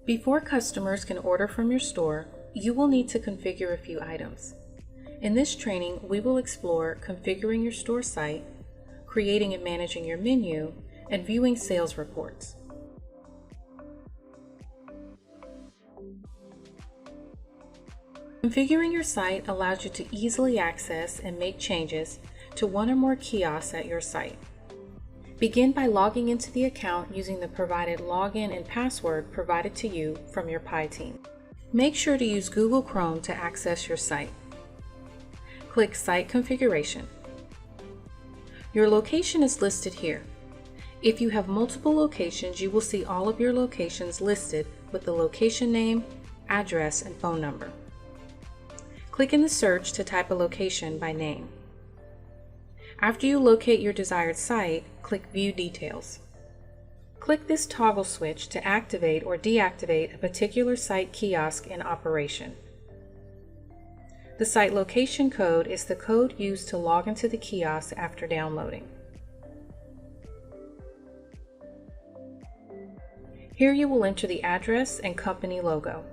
Before customers can order from your store, you will need to configure a few items. In this training, we will explore configuring your store site, creating and managing your menu, and viewing sales reports. Configuring your site allows you to easily access and make changes to one or more kiosks at your site. Begin by logging into the account using the provided login and password provided to you from your Pye team. Make sure to use Google Chrome to access your site. Click Site Configuration. Your location is listed here. If you have multiple locations, you will see all of your locations listed with the location name, address, and phone number. Click in the search to type a location by name. After you locate your desired site, click View Details. Click this toggle switch to activate or deactivate a particular site kiosk in operation. The site location code is the code used to log into the kiosk after downloading. Here you will enter the address and company logo.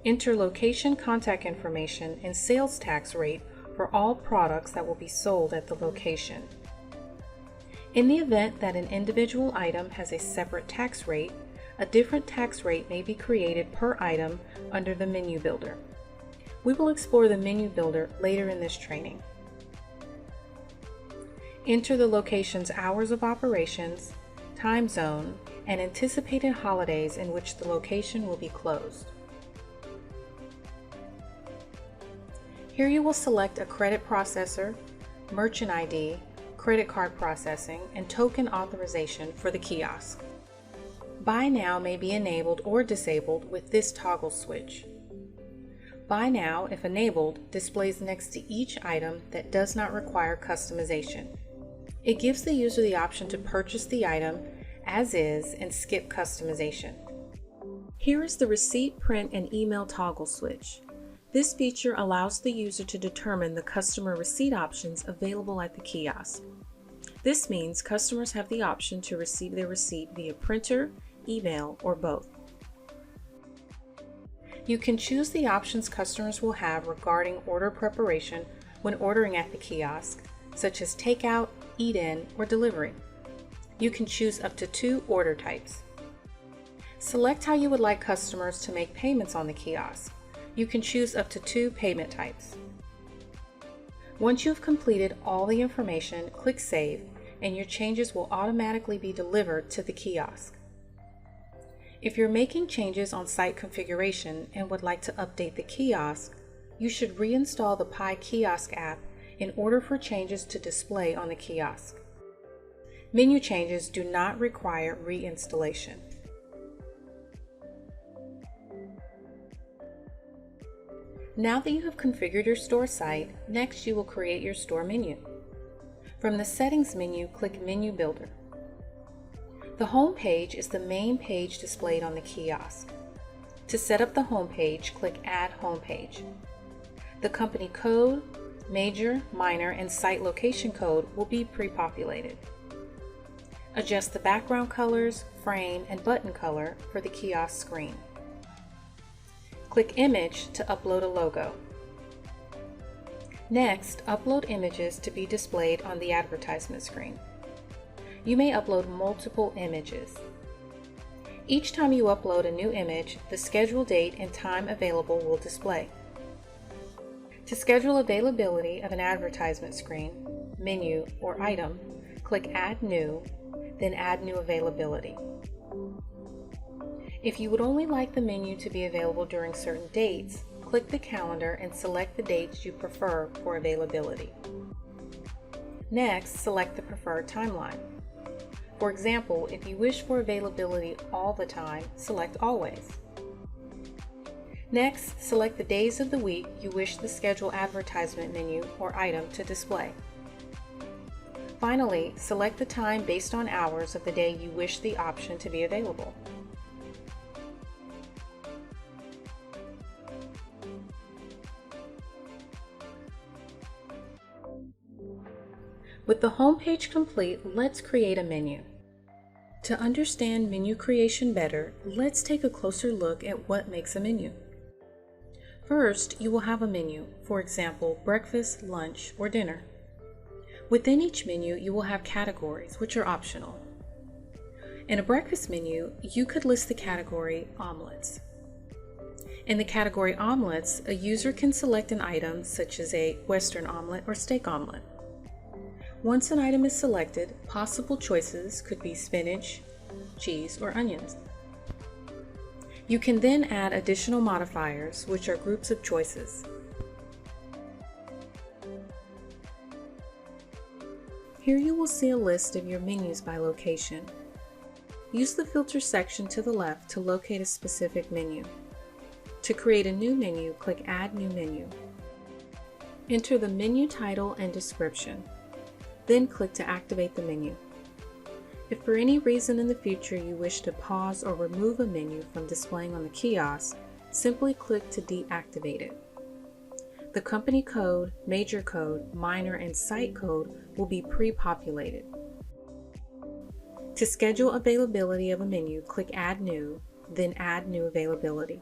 Enter location contact information and sales tax rate for all products that will be sold at the location. In the event that an individual item has a separate tax rate, a different tax rate may be created per item under the menu builder. We will explore the menu builder later in this training. Enter the location's hours of operations, time zone, and anticipated holidays in which the location will be closed. Here you will select a credit processor, merchant ID, credit card processing, and token authorization for the kiosk. Buy Now may be enabled or disabled with this toggle switch. Buy Now, if enabled, displays next to each item that does not require customization. It gives the user the option to purchase the item as is and skip customization. Here is the receipt, print, and email toggle switch. This feature allows the user to determine the customer receipt options available at the kiosk. This means customers have the option to receive their receipt via printer, email, or both. You can choose the options customers will have regarding order preparation when ordering at the kiosk, such as takeout, eat-in, or delivery. You can choose up to 2 order types. Select how you would like customers to make payments on the kiosk. You can choose up to 2 payment types. Once you have completed all the information, click Save, and your changes will automatically be delivered to the kiosk. If you're making changes on site configuration and would like to update the kiosk, you should reinstall the Pye Kiosk app in order for changes to display on the kiosk. Menu changes do not require reinstallation. Now that you have configured your store site, next you will create your store menu. From the Settings menu, click Menu Builder. The home page is the main page displayed on the kiosk. To set up the home page, click Add Home Page. The company code, major, minor, and site location code will be pre-populated. Adjust the background colors, frame, and button color for the kiosk screen. Click Image to upload a logo. Next, upload images to be displayed on the advertisement screen. You may upload multiple images. Each time you upload a new image, the schedule date and time available will display. To schedule availability of an advertisement screen, menu, or item, click Add New, then Add New Availability. If you would only like the menu to be available during certain dates, click the calendar and select the dates you prefer for availability. Next, select the preferred timeline. For example, if you wish for availability all the time, select Always. Next, select the days of the week you wish the schedule advertisement menu or item to display. Finally, select the time based on hours of the day you wish the option to be available. With the home page complete, let's create a menu. To understand menu creation better, let's take a closer look at what makes a menu. First, you will have a menu, for example, breakfast, lunch, or dinner. Within each menu, you will have categories, which are optional. In a breakfast menu, you could list the category omelets. In the category omelets, a user can select an item such as a Western omelet or steak omelet. Once an item is selected, possible choices could be spinach, cheese, or onions. You can then add additional modifiers, which are groups of choices. Here you will see a list of your menus by location. Use the filter section to the left to locate a specific menu. To create a new menu, click Add New Menu. Enter the menu title and description. Then click to activate the menu. If for any reason in the future you wish to pause or remove a menu from displaying on the kiosk, simply click to deactivate it. The company code, major code, minor, and site code will be pre-populated. To schedule availability of a menu, click Add New, then Add New Availability.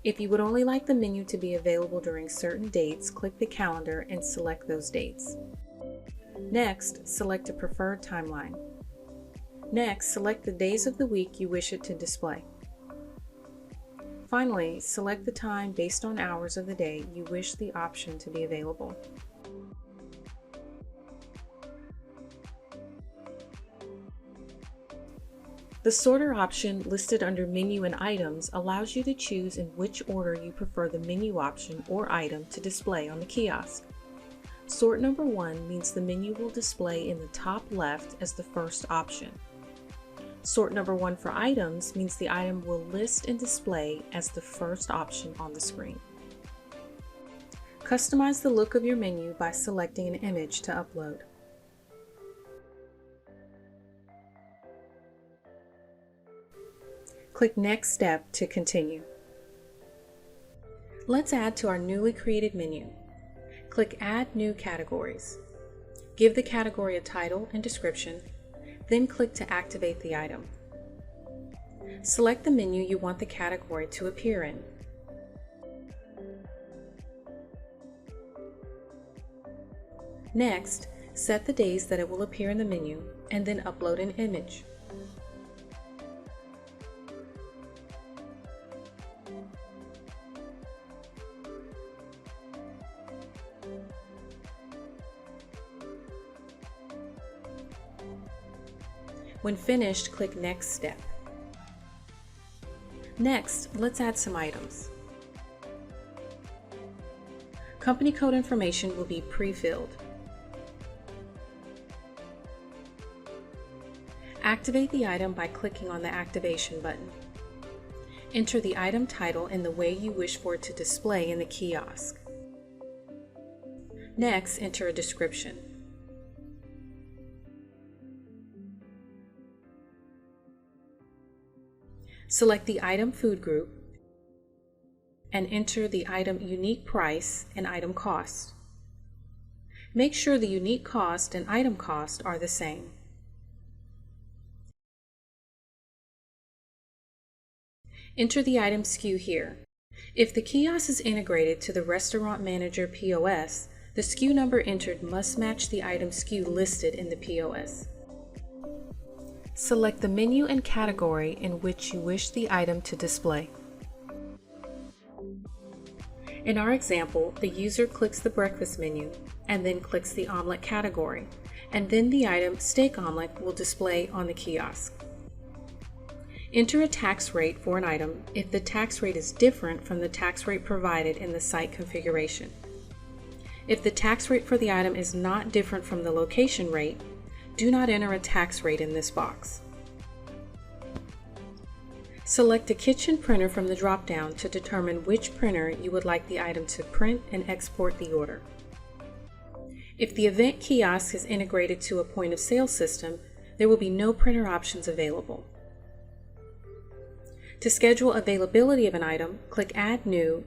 If you would only like the menu to be available during certain dates, click the calendar and select those dates. Next, select a preferred timeline. Next, select the days of the week you wish it to display. Finally, select the time based on hours of the day you wish the option to be available. The sorter option listed under Menu and Items allows you to choose in which order you prefer the menu option or item to display on the kiosk. Sort number 1 means the menu will display in the top left as the first option. Sort number 1 for items means the item will list and display as the first option on the screen. Customize the look of your menu by selecting an image to upload. Click Next Step to continue. Let's add to our newly created menu. Click Add New Categories. Give the category a title and description, then click to activate the item. Select the menu you want the category to appear in. Next, set the days that it will appear in the menu and then upload an image. When finished, click Next Step. Next, let's add some items. Company code information will be pre-filled. Activate the item by clicking on the Activation button. Enter the item title in the way you wish for it to display in the kiosk. Next, enter a description. Select the item food group and enter the item unique price and item cost. Make sure the unique cost and item cost are the same. Enter the item SKU here. If the kiosk is integrated to the Restaurant Manager POS, the SKU number entered must match the item SKU listed in the POS. Select the menu and category in which you wish the item to display. In our example, the user clicks the breakfast menu and then clicks the omelet category, and then the item steak omelet will display on the kiosk. Enter a tax rate for an item if the tax rate is different from the tax rate provided in the site configuration. If the tax rate for the item is not different from the location rate, do not enter a tax rate in this box. Select a kitchen printer from the drop-down to determine which printer you would like the item to print and export the order. If the event kiosk is integrated to a point-of-sale system, there will be no printer options available. To schedule availability of an item, click Add New.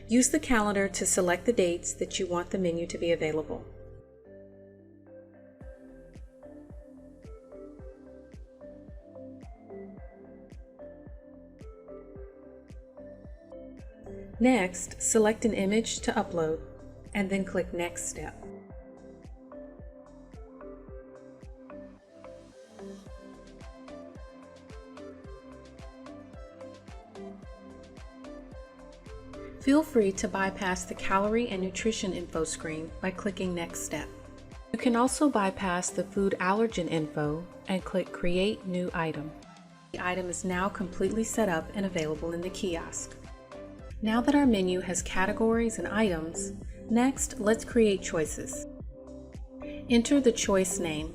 Use the calendar to select the dates that you want the menu to be available. Next, select an image to upload, and then click Next Step. Feel free to bypass the calorie and nutrition info screen by clicking Next Step. You can also bypass the food allergen info and click Create New Item. The item is now completely set up and available in the kiosk. Now that our menu has categories and items, next let's create choices. Enter the choice name.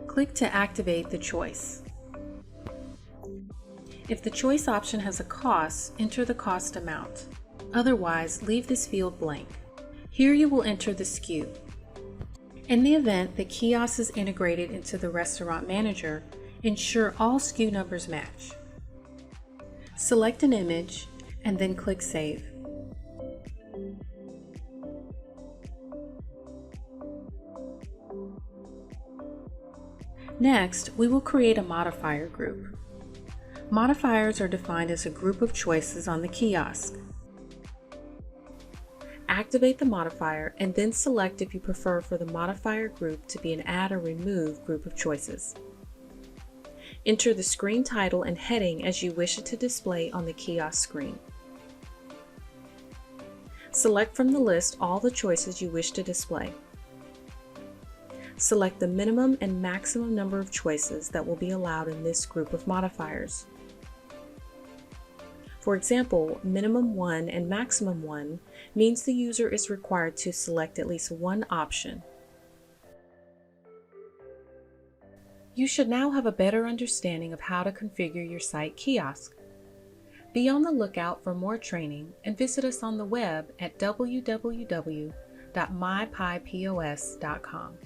Click to activate the choice. If the choice option has a cost, enter the cost amount. Otherwise, leave this field blank. Here you will enter the SKU. In the event the kiosk is integrated into the restaurant manager, ensure all SKU numbers match. Select an image and then click Save. Next, we will create a modifier group. Modifiers are defined as a group of choices on the kiosk. Activate the modifier and then select if you prefer for the modifier group to be an add or remove group of choices. Enter the screen title and heading as you wish it to display on the kiosk screen. Select from the list all the choices you wish to display. Select the minimum and maximum number of choices that will be allowed in this group of modifiers. For example, minimum 1 and maximum 1 means the user is required to select at least one option. You should now have a better understanding of how to configure your site kiosk. Be on the lookout for more training and visit us on the web at www.mypyepos.com.